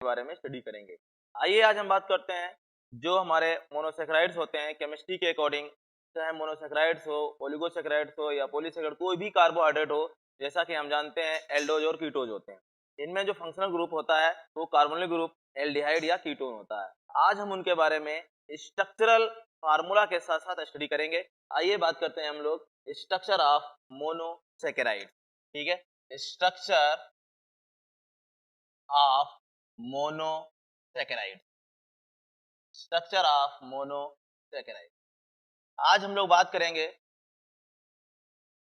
के बारे में स्टडी करेंगे। आइए आज हम बात करते हैं जो हमारे मोनोसेक्राइड्स होते हैं केमिस्ट्री के अकॉर्डिंग, चाहे मोनोसेक्राइड्स हो, ओलिगोसेक्राइड्स हो या पॉलीसेक्राइड, कोई भी कार्बोहाइड्रेट हो, जैसा कि हम जानते हैं एल्डोज और कीटोज होते हैं। इनमें जो फंक्शनल ग्रुप होता है वो कार्बोनिल ग्रुप, एल्डिहाइड या कीटोन होता है। आज हम उनके बारे में स्ट्रक्चरल फार्मूला के साथ साथ स्टडी करेंगे। आइए बात करते हैं हम लोग स्ट्रक्चर ऑफ मोनोसेक्राइड। ठीक है, structure of monosaccharide, structure of monosaccharide. आज हम लोग बात करेंगे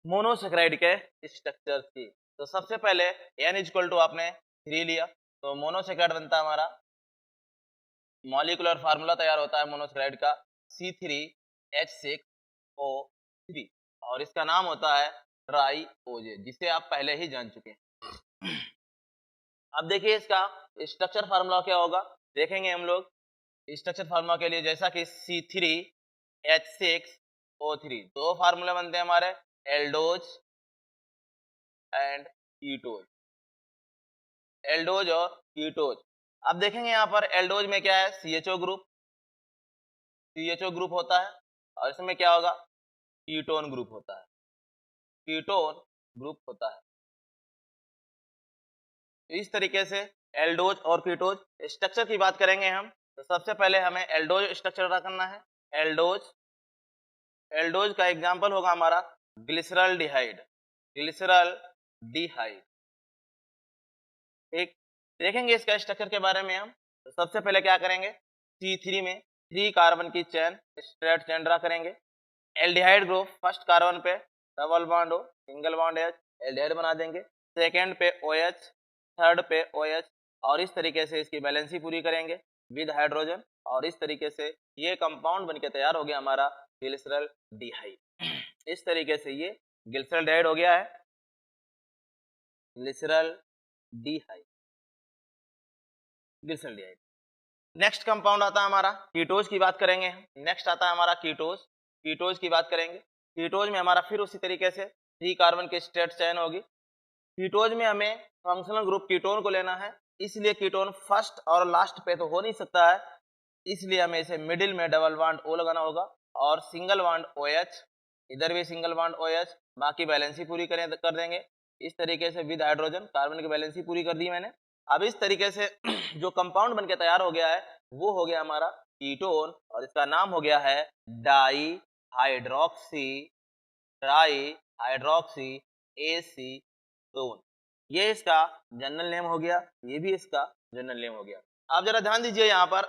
मोनोसेक्राइड के स्ट्रक्चर की। तो सबसे पहले n इक्वल टू आपने 3 लिया, तो मोनोसेक्राइड बनता है हमारा, मॉलिक्यूलर फार्मूला तैयार होता है मोनोसेक्राइड का C3H6O3 और इसका नाम होता है ट्राइओजे, जिसे आप पहले ही जान चुके हैं। अब देखिए इसका स्ट्रक्चर फार्मूला क्या होगा, देखेंगे हम लोग स्ट्रक्चर फार्मूला के लिए। जैसा कि C3H6O3 दो फार्मूले बनते हैं हमारे, एल्डोज एंड कीटोज, एल्डोज और कीटोज। अब देखेंगे यहाँ पर एल्डोज में क्या है, CHO ग्रुप, CHO ग्रुप होता है, और इसमें क्या होगा, कीटोन ग्रुप होता है, कीटोन ग्रुप होता है। इस तरीके से एल्डोज और कीटोज स्ट्रक्चर की बात करेंगे हम। तो सबसे पहले हमें एल्डोज स्ट्रक्चर पता करना है। एल्डोज, एल्डोज का एग्जांपल होगा हमारा ग्लिसरॉल्डिहाइड, ग्लिसरॉल्डिहाइड। ठीक, देखेंगे इसका स्ट्रक्चर के बारे में हम। तो सबसे पहले क्या करेंगे, C3 में 3 कार्बन की चेन, स्ट्रेट चेन ड्रा करेंगे। एल्डिहाइड ग्रुप फर्स्ट कार्बन पे डबल बॉन्ड हो, सिंगल बॉन्ड H, एल्डिहाइड बना देंगे। सेकेंड पे OH, थर्ड पे OH, और इस तरीके से इसकी बैलेंसी पूरी करेंगे विद हाइड्रोजन, और इस तरीके से ये कंपाउंड बनके तैयार हो गया हमारा ग्लिसरॉल्डिहाइड। इस तरीके से ये ग्लिसरॉल्डिहाइड हो गया है, ग्लिसरॉल्डिहाइड, ग्लिसरॉल्डिहाइड। नेक्स्ट कंपाउंड आता है हमारा कीटोज की बात करेंगे हम। नेक्स्ट आता है हमारा कीटोज, कीटोज की बात करेंगे। कीटोज में हमारा फिर उसी तरीके से 3 कार्बन की स्ट्रेट चेन होगी। कीटोज में हमें फंक्शनल ग्रुप कीटोन को लेना है, इसलिए कीटोन फर्स्ट और लास्ट पे तो हो नहीं सकता है, इसलिए हमें इसे मिडिल में डबल बॉन्ड O लगाना होगा, और सिंगल बॉन्ड OH, इधर भी सिंगल बॉन्ड OH, बाकी बैलेंसी पूरी कर देंगे इस तरीके से विद हाइड्रोजन। कार्बन की बैलेंसी पूरी कर दी मैंने। अब इस तरीके से जो कंपाउंड बनके तैयार हो गया है वो हो गया हमारा कीटोन, और इसका नाम हो गया है डाईहाइड्रोक्सी एसीटोन। ये इसका जनरल नेम हो गया, ये भी इसका जनरल नेम हो गया। आप जरा ध्यान दीजिए यहाँ पर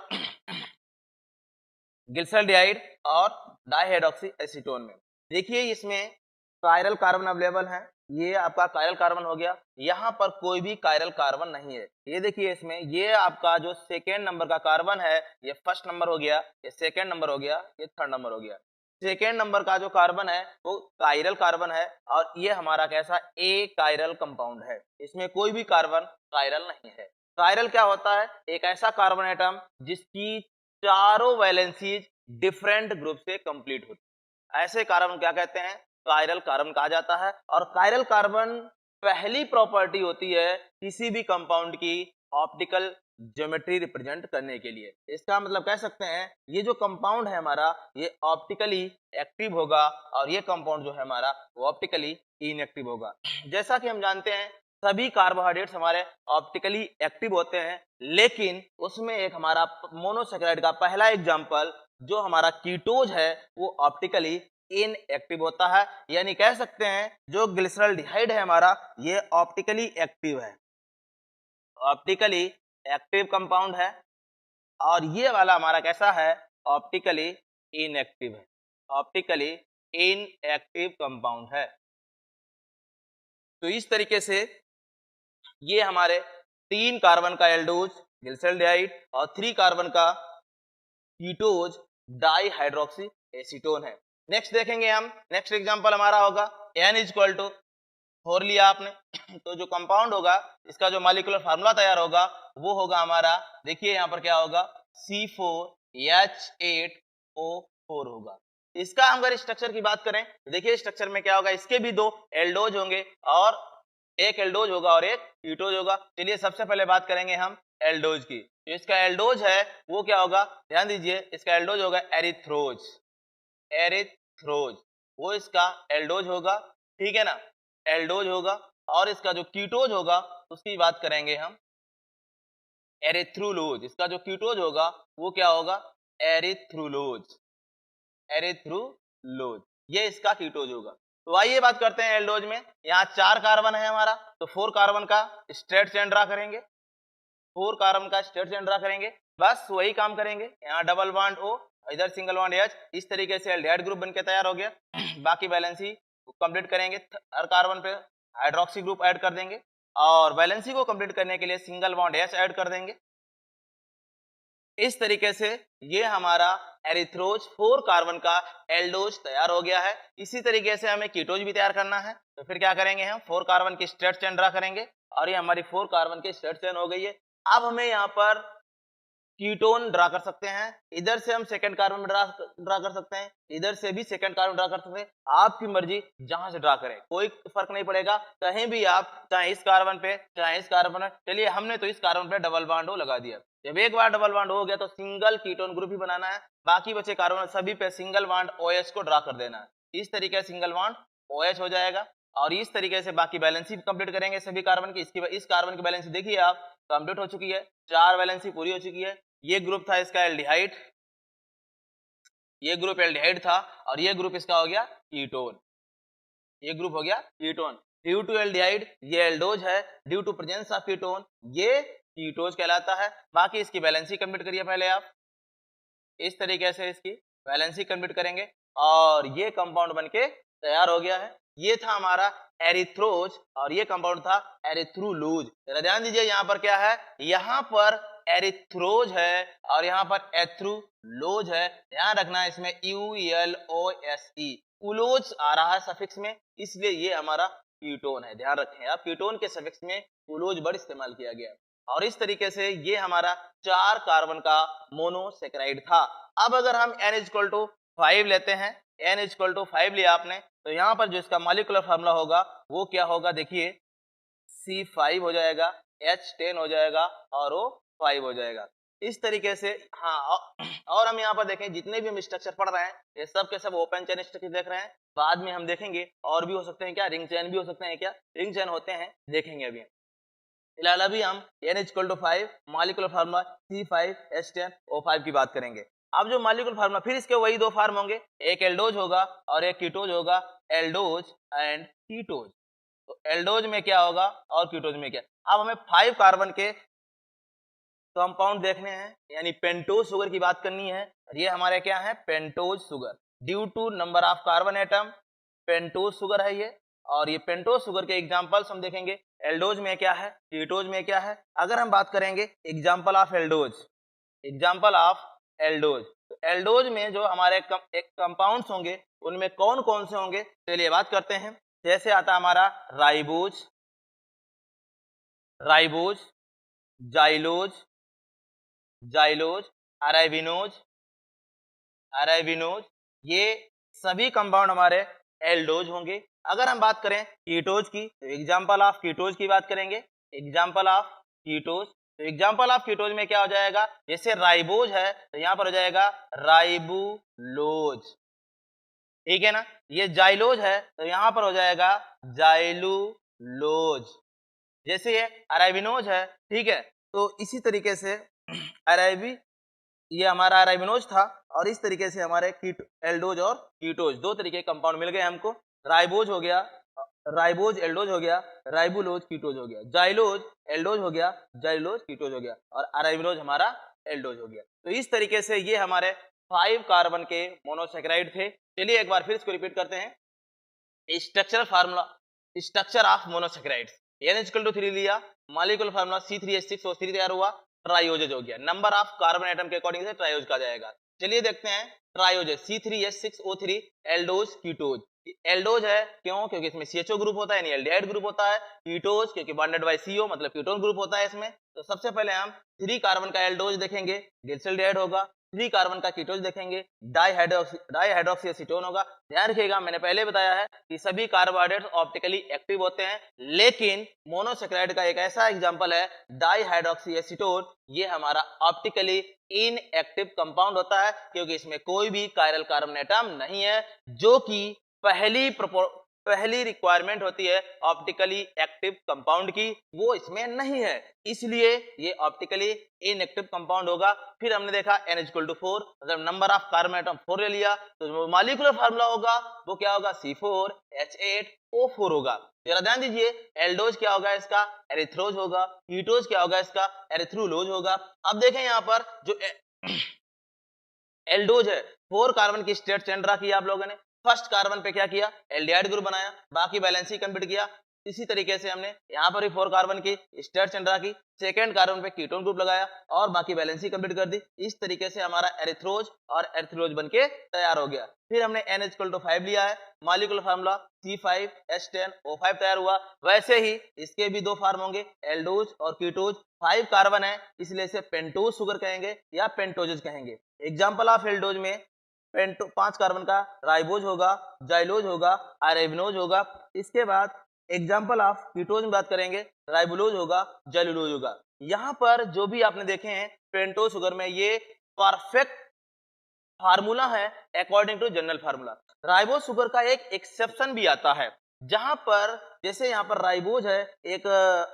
ग्लिसरॉल्डिहाइड और डाईहाइड्रोक्सी एसीटोन में देखिए इसमें कायरल कार्बन अवेलेबल है। ये आपका कायरल कार्बन हो गया, यहाँ पर कोई भी कायरल कार्बन नहीं है। ये देखिए इसमें ये आपका जो सेकेंड नंबर का कार्बन है ये फर्स्ट नंबर हो गया, ये सेकेंड नंबर हो गया, ये थर्ड नंबर हो गया। सेकेंड नंबर का जो कार्बन है वो कायरल कार्बन है, और ये हमारा कैसा ए कायरल कंपाउंड है, इसमें कोई भी कार्बन कायरल नहीं है। कायरल क्या होता है, एक ऐसा कार्बन एटम जिसकी चारों वैलेंसीज डिफरेंट ग्रुप से कंप्लीट होती है, ऐसे कार्बन क्या कहते हैं, कायरल कार्बन कहा जाता है। और कायरल कार्बन पहली प्रॉपर्टी होती है किसी भी कंपाउंड की ऑप्टिकल ज्योमेट्री रिप्रेजेंट करने के लिए। इसका मतलब कह सकते हैं ये जो कंपाउंड है हमारा ये ऑप्टिकली एक्टिव होगा, और ये कंपाउंड जो है हमारा वो ऑप्टिकली इनएक्टिव होगा। जैसा कि हम जानते हैं सभी कार्बोहाइड्रेट्स हमारे ऑप्टिकली एक्टिव होते हैं, लेकिन उसमें एक हमारा मोनोसेक्राइड का पहला एग्जांपल जो हमारा कीटोज है वो ऑप्टिकली इनएक्टिव होता है। यानी कह सकते हैं जो ग्लिसरॉल्डिहाइड है हमारा ये ऑप्टिकली एक्टिव है, ऑप्टिकली एक्टिव कंपाउंड है, और ये वाला हमारा कैसा है, ऑप्टिकली इनएक्टिव है, ऑप्टिकली इनएक्टिव कंपाउंड है। तो इस तरीके से ये हमारे 3 कार्बन का एल्डोज ग्लिसरॉल्डिहाइड और 3 कार्बन का कीटोज डाईहाइड्रोक्सी एसीटोन है। नेक्स्ट देखेंगे हम, नेक्स्ट एग्जांपल हमारा होगा N इक्वल टू 4 लिया आपने तो जो कंपाउंड होगा इसका जो मॉलिक्यूलर फार्मूला तैयार होगा वो होगा हमारा, देखिए यहाँ पर क्या होगा, C4H8O4 होगा। इसका हम अगर स्ट्रक्चर की बात करें तो देखिए स्ट्रक्चर में क्या होगा, इसके भी 2 एल्डोज होंगे और एक एल्डोज होगा और एक कीटोज होगा। चलिए सबसे पहले बात करेंगे हम एल्डोज की। तो इसका एल्डोज है वो क्या होगा, ध्यान दीजिए, इसका एल्डोज होगा एरिथ्रोज, एरिथ्रोज वो इसका एल्डोज होगा, ठीक है ना, एल्डोज होगा। और इसका जो कीटोज होगा उसकी बात करेंगे हम, एरिथ्रुलोज, इसका जो कीटोज होगा वो क्या होगा, एरिथ्रुलोज, एरिथ्रुलोज, ये इसका कीटोज होगा। तो आइए बात करते हैं एल्डोज में। यहाँ 4 कार्बन है हमारा, तो 4 कार्बन का स्ट्रेट चेन ड्रा करेंगे, 4 कार्बन का स्ट्रेट चेन ड्रा करेंगे, बस वही काम करेंगे। यहाँ डबल बॉन्ड O, इधर सिंगल बॉन्ड H, इस तरीके से एल्डिहाइड ग्रुप बनके तैयार हो गया। बाकी वैलेंसी कंप्लीट करेंगे, हर कार्बन पे हाइड्रोक्सी ग्रुप ऐड कर देंगे और वैलेंसी को कंप्लीट करने के लिए सिंगल बॉन्ड H ऐड कर देंगे। इस तरीके से ये हमारा एरिथ्रोज 4 कार्बन का एल्डोज तैयार हो गया है। इसी तरीके से हमें कीटोज भी तैयार करना है, तो फिर क्या करेंगे, हम 4 कार्बन की स्ट्रेट चेन ड्रा करेंगे और ये हमारी 4 कार्बन की स्ट्रेट चेन हो गई है। अब हमें यहाँ पर कीटोन ड्रा कर सकते हैं, इधर से हम सेकंड कार्बन ड्रा कर सकते हैं, इधर से भी सेकंड कार्बन ड्रा कर सकते हैं, आपकी मर्जी जहां से ड्रा करें, कोई फर्क नहीं पड़ेगा, कहीं भी आप, चाहे इस कार्बन पे चाहे इस कार्बन पे। चलिए हमने तो इस कार्बन पे डबल बॉन्ड O लगा दिया। जब एक बार डबल बॉन्ड हो गया तो सिंगल कीटोन ग्रुप ही बनाना है, बाकी बचे कार्बन सभी पे सिंगल बॉन्ड OH को ड्रा कर देना है। इस तरीके से सिंगल बॉन्ड OH हो जाएगा और इस तरीके से बाकी बैलेंसी कंप्लीट करेंगे सभी कार्बन की। इस कार्बन की बैलेंसी देखिए आप कंप्लीट हो चुकी है, 4 बैलेंसी पूरी हो चुकी है। ये ग्रुप था इसका एल्डिहाइड, ये ग्रुप एल्डिहाइड था और ये ग्रुप इसका हो गया कीटोन, ये ग्रुप हो गया कीटोन। ड्यू टू एल्डिहाइड ये एल्डोज है, due to presence of ketone ये कीटोज कहलाता है। बाकी इसकी बैलेंसी कंप्लीट करिए पहले आप, इस तरीके से इसकी बैलेंसी कंप्लीट करेंगे और ये कंपाउंड बनके तैयार हो गया है। ये था हमारा एरिथ्रोज और ये कंपाउंड था एरिथ्रुलोज। जरा ध्यान दीजिए यहाँ पर क्या है, यहाँ पर एरिथ्रोज है और यहाँ पर एथ्रुलोज है। ध्यान रखना इसमें ULOSE उलोज आ रहा है सफिक्स में, इसलिए ये हमारा कीटोन है। ध्यान रखें आप, कीटोन के सफिक्स में उलोज वर्ड इस्तेमाल किया गया और इस तरीके से ये हमारा 4 कार्बन का मोनोसेकेराइड था। अब अगर हम N=5 लेते हैं, N=5 लिया आपने, तो यहाँ पर जो इसका मॉलिक्यूलर फार्मूला होगा वो क्या होगा, देखिए C5 हो जाएगा, H10 हो जाएगा और O5 हो जाएगा। इस तरीके से हाँ, और हम यहाँ पर देखें जितने भी हम स्ट्रक्चर पढ़ रहे हैं ये सब के सब ओपन चेन स्ट्रक्चर देख रहे हैं, बाद में हम देखेंगे और भी हो सकते हैं, क्या रिंग चेन भी हो सकते हैं, क्या रिंग चेन होते हैं, देखेंगे अभी। फिलहाल अभी हम N=5 मॉलिक्यूलर फार्मूला C5H10O5 की बात करेंगे। अब जो मॉलिक्यूलर फार्मूला, फिर इसके वही 2 फार्म होंगे, एक एल्डोज होगा और एक कीटोज होगा, एल्डोज एंड कीटोज। तो एल्डोज में क्या होगा और कीटोज में क्या। अब हमें 5 कार्बन के कंपाउंड देखने हैं, यानी पेंटोज शुगर की बात करनी है। ये हमारे क्या है, pentose sugar, due to number of carbon atom pentose sugar है ये। और ये पेंटोज शुगर के एग्जांपल्स हम देखेंगे, एल्डोज में क्या है, कीटोज में क्या है। अगर हम बात करेंगे example of aldose, example of aldose, तो एल्डोज में जो हमारे कंपाउंड्स होंगे उनमें कौन कौन से होंगे, चलिए बात करते हैं। जैसे आता हमारा राइबोज, राइबोज, जाइलोज, जाइलोज, अराइबिनोज, अराइबिनोज, ये सभी कंपाउंड हमारे एल्डोज होंगे। अगर हम बात करें कीटोज की, तो एग्जांपल ऑफ कीटोज की बात करेंगे, एग्जांपल ऑफ कीटोज। तो एग्जांपल ऑफ कीटोज में क्या हो जाएगा, जैसे राइबोज है तो यहाँ पर हो जाएगा राइबुलोज, ठीक है ना। ये जाइलोज है तो यहाँ पर हो जाएगा जाइलुलोज। जैसे ये अराइबिनोज है, ठीक है, तो इसी तरीके से अराइबी, ये हमारा अराइबिनोज था और इस तरीके से हमारे एल्डोज और कीटोज 2 तरीके के कंपाउंड मिल गए हमको। राइबोज हो गया, राइबोज एल्डोज हो गया, राइबुलोज कीटोज हो गया, जाइलोज एल्डोज हो गया, जाइलोज कीटोज हो गया और अराइबिनोज हमारा एल्डोज हो गया। तो इस तरीके से ये हमारे 5 कार्बन के मोनोसेकेराइड थे। चलिए एक बार फिर इसको रिपीट करते हैं। Structural formula, structure of monosaccharides, N=3 लिया, मॉलिक्यूलर फार्मूला C3H6O3 तैयार हुआ, ट्राइओजेज हो गया। नंबर ऑफ कार्बन एटम के अकॉर्डिंग से ट्राइओज कहा जाएगा। चलिए देखते हैं ट्राइओजेज, C3H6O3 एल्डोज कीटोज। एल्डोज है क्यों, क्योंकि इसमें CHO ग्रुप होता है यानी एल्डिहाइड ग्रुप होता है। कीटोज क्योंकि बॉन्डेड बाय CO मतलब कीटोन ग्रुप होता है इसमें। तो सबसे पहले हम 3 कार्बन का एल्डोज देखेंगे, डिसल्डिहाइड होगा, 3 कार्बन का कीटोज देखेंगे, डाईहाइड्रोक्सी एसीटोन होगा। ध्यान रखिएगा, मैंने पहले बताया है कि सभी कार्बोहाइड्रेट्स ऑप्टिकली एक्टिव होते हैं, लेकिन मोनोसेक्राइड का एक ऐसा एग्जांपल है डाईहाइड्रोक्सी एसीटोन, ये हमारा ऑप्टिकली इनएक्टिव कंपाउंड होता है क्योंकि इसमें कोई भी कायरल कार्बन एटम नहीं है, जो कि पहली रिक्वायरमेंट होती है ऑप्टिकली एक्टिव कंपाउंड की, वो इसमें नहीं है, इसलिए ये ऑप्टिकली इनएक्टिव कंपाउंड होगा। फिर हमने देखा N=4, मतलब नंबर ऑफ कार्बन एटम 4 ले लिया, तो जो मॉलिक्यूलर फार्मूला होगा वो क्या होगा, C4H8O4 होगा। जरा ध्यान दीजिए, एल्डोज क्या होगा इसका, एरिथ्रोज होगा, कीटोज क्या होगा इसका, एरिथ्रोलोज होगा। अब देखें यहाँ पर जो एल्डोज है, 4 कार्बन की स्टेट चेन ड्रा किया आप लोगों ने, फर्स्ट कार्बन पे क्या किया, एल्डिहाइड ग्रुप बनाया, बाकी बैलेंस ही कंप्लीट किया। इसी तरीके से हमने यहाँ पर भी 4 कार्बन की स्टेट चेन ड्रा की, सेकंड कार्बन पे कीटोन ग्रुप लगाया और बाकी बैलेंस ही कंप्लीट कर दी। इस तरीके से हमारा एरिथ्रोज और एरिथ्रोज बनके तैयार हो गया। फिर हमने N=5 लिया है, मॉलिक्यूलर फार्मूला C5H10O5 तैयार हुआ। वैसे ही इसके भी 2 फार्म होंगे, एल्डोज और कीटोज। 5 कार्बन है इसलिए इसे पेंटोज शुगर कहेंगे या पेंटोजेज कहेंगे। एग्जाम्पल ऑफ एल्डोज में 5 कार्बन का राइबोज होगा, जाइलोज होगा, अरेबिनोज होगा। इसके बाद एग्जाम्पल ऑफ कीटोज में बात करेंगे, राइबोलोज होगा, जाइलोज होगा। यहाँ पर जो भी आपने देखे हैं पेंटोज शुगर में, ये परफेक्ट फार्मूला है according to general formula. Ribose sugar का एक एक्सेप्शन भी आता है, जहां पर जैसे यहाँ पर राइबोज है, एक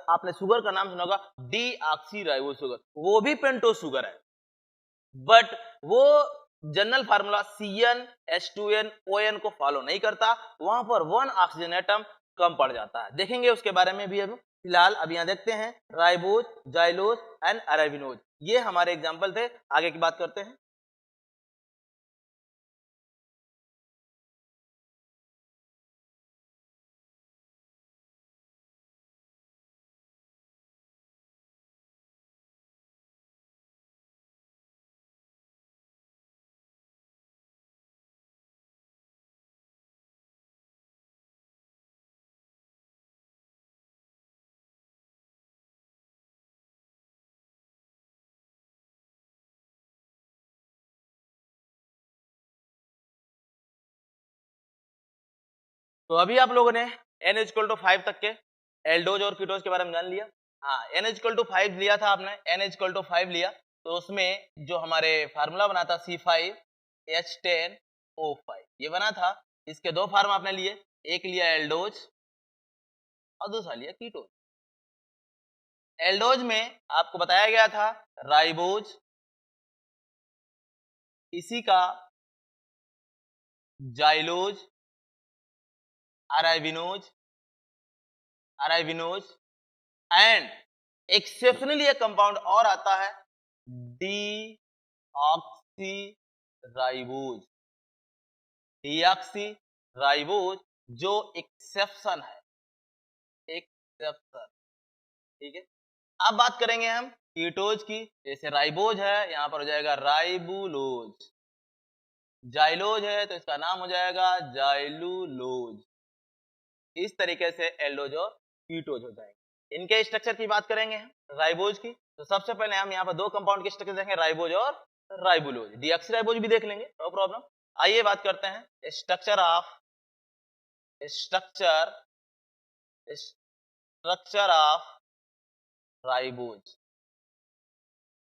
आपने शुगर का नाम सुना होगा डीऑक्सी राइबोज शुगर, वो भी पेंटोज शुगर है, बट वो जनरल फार्मूला CnH2nOn को फॉलो नहीं करता, वहां पर 1 ऑक्सीजन एटम कम पड़ जाता है। देखेंगे उसके बारे में भी। अब फिलहाल अब यहाँ देखते हैं राइबोज, जाइलोज एंड अरेबिनोज, ये हमारे एग्जाम्पल थे। आगे की बात करते हैं। तो अभी आप लोगों ने N=5 तक के एल्डोज और कीटोज के बारे में जान लिया। हाँ, N=5 लिया था आपने, N=5 लिया तो उसमें जो हमारे फार्मूला बना था C5H10O5 ये बना था। इसके 2 फार्म आपने लिए, एक लिया एल्डोज और दूसरा लिया कीटोज। एल्डोज में आपको बताया गया था राइबोज, इसी का जाइलोज, अराइबिनोज एंड एक्सेप्शनली एक कंपाउंड और आता है डीऑक्सीराइबोज। डीऑक्सीराइबोज जो एक्सेप्शन है, एक्सेप्शन, ठीक है। अब बात करेंगे हम कीटोज की। जैसे राइबोज है, यहां पर हो जाएगा राइबुलोज, जाइलोज है तो इसका नाम हो जाएगा जाइलुलोज। इस तरीके से एल्डोज और कीटोज हो जाएंगे। इनके स्ट्रक्चर की बात करेंगे हम राइबोज की, तो सबसे पहले हम यहाँ पर 2 कंपाउंड के स्ट्रक्चर देखेंगे, राइबोज और राइबुलोज। डीऑक्सीराइबोज भी देख लेंगे, नो प्रॉब्लम। आइए बात करते हैं structure of ribose.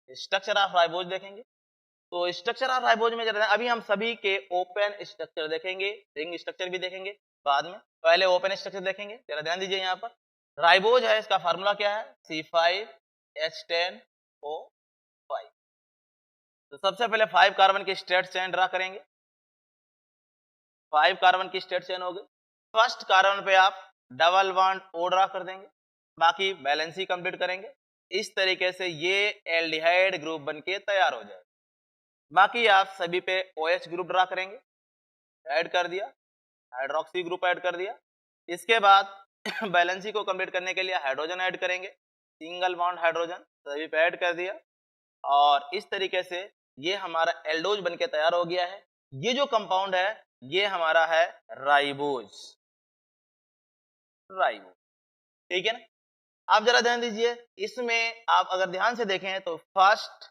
Structure of ribose देखेंगे, तो स्ट्रक्चर ऑफ राइबोज में जरा अभी हम सभी के ओपन स्ट्रक्चर देखेंगे, रिंग स्ट्रक्चर भी देखेंगे बाद में, पहले ओपन स्ट्रक्चर देखेंगे। जरा ध्यान दीजिए, यहाँ पर राइबोज है, इसका फार्मूला क्या है, C5H10O5। तो सबसे पहले 5 कार्बन की स्ट्रेट चेन ड्रा करेंगे। 5 कार्बन की स्ट्रेट चेन हो गई। फर्स्ट कार्बन पे आप डबल बॉन्ड O ड्रा कर देंगे, बाकी बैलेंस ही कंप्लीट करेंगे। इस तरीके से ये एल्डिहाइड ग्रुप बनके तैयार हो जाए। बाकी आप सभी पे OH ग्रुप ड्रा करेंगे, ऐड कर दिया, हाइड्रोक्सी ग्रुप ऐड कर दिया। इसके बाद बैलेंसी को कंप्लीट करने के लिए हाइड्रोजन ऐड करेंगे, सिंगल बॉन्ड हाइड्रोजन सभी पे ऐड कर दिया, और इस तरीके से ये हमारा एल्डोज बनके तैयार हो गया है। ये जो कंपाउंड है ये हमारा है राइबोज, ठीक है ना। आप जरा ध्यान दीजिए, इसमें आप अगर ध्यान से देखें तो फर्स्ट,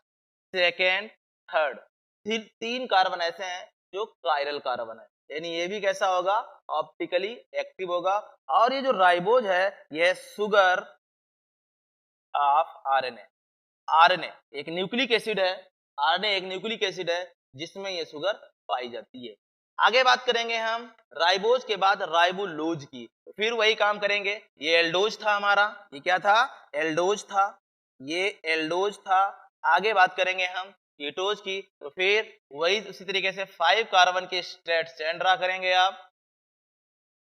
सेकेंड, थर्ड तीन कार्बन ऐसे हैं जो कायरल कार्बन है, यानी ये भी कैसा होगा, ऑप्टिकली एक्टिव होगा। और ये जो राइबोज है ये सुगर ऑफ आरएनए, आरएनए एक न्यूक्लिक एसिड है, आरएनए एक न्यूक्लिक एसिड है जिसमें ये शुगर पाई जाती है। आगे बात करेंगे हम राइबोज के बाद राइबोलोज की, फिर वही काम करेंगे। ये एल्डोज था हमारा, ये क्या था, एल्डोज था, ये एल्डोज था। आगे बात करेंगे हम कीटोज की, तो फिर वही उसी तरीके से 5 कार्बन की स्ट्रेट चेन ड्रा करेंगे आप,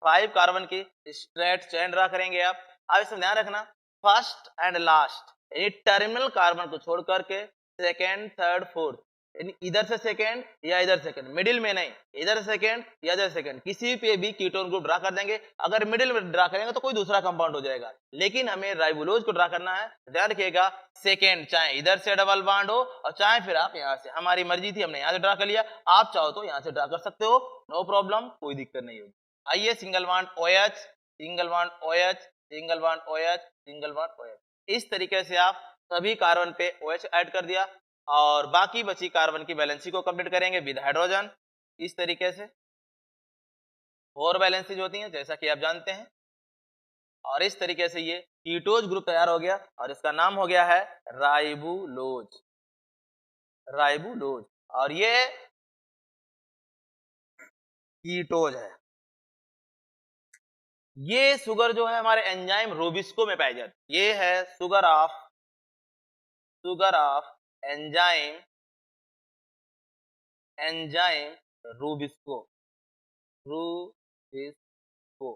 5 कार्बन की स्ट्रेट चेन ड्रा करेंगे आप। अब इसमें ध्यान रखना, फर्स्ट एंड लास्ट यानी टर्मिनल कार्बन को छोड़ करके सेकेंड, थर्ड, फोर्थ, यानी इधर से सेकेंड या इधर सेकेंड, मिडिल में नहीं, इधर सेकेंड या इधर सेकेंड, किसी पे भी कीटोन ग्रुप ड्रा कर देंगे। अगर मिडिल में ड्रा करेंगे तो कोई दूसरा कंपाउंड हो जाएगा, लेकिन हमें राइबोलोज को ड्रा करना है। ध्यान रखिएगा, सेकेंड चाहे इधर से डबल बॉन्ड हो और चाहे फिर आप यहाँ से, हमारी मर्जी थी हमने यहाँ से ड्रा कर लिया, आप चाहो तो यहाँ से ड्रा कर सकते हो, नो प्रॉब्लम, कोई दिक्कत नहीं होगी। आइए single bond OH, single bond OH, single bond OH, single bond OH, इस तरीके से आप सभी कार्बन पे OH ऐड कर दिया और बाकी बची कार्बन की वैलेंसी को कंप्लीट करेंगे विद हाइड्रोजन। इस तरीके से 4 वैलेंसीज होती हैं जैसा कि आप जानते हैं, और इस तरीके से ये कीटोज ग्रुप तैयार हो गया और इसका नाम हो गया है राइबोलोज, राइबोलोज। और ये कीटोज है। ये शुगर जो है हमारे एंजाइम रोबिस्को में पाई जाती है, ये है sugar of enzyme, enzyme rubisco, rubisco,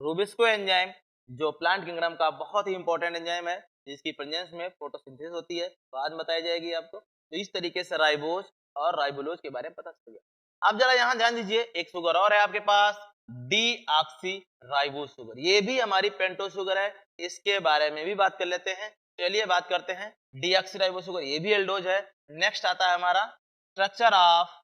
rubisco enzyme जो प्लांट किंगडम का बहुत ही इंपॉर्टेंट एंजाइम है, जिसकी प्रेजेंस में फोटोसिंथेसिस होती है, बाद में बताई जाएगी आपको। तो इस तरीके से राइबोज और राइबोलोज के बारे में पता चल गया। अब जरा यहाँ ध्यान दीजिए, एक शुगर और है आपके पास, डीऑक्सी राइबोज शुगर, ये भी हमारी पेंटोज शुगर है, इसके बारे में भी बात कर लेते हैं। चलिए बात करते हैं डीऑक्सी राइबोज शुगर, ये भी एल्डोज है। नेक्स्ट आता है हमारा स्ट्रक्चर ऑफ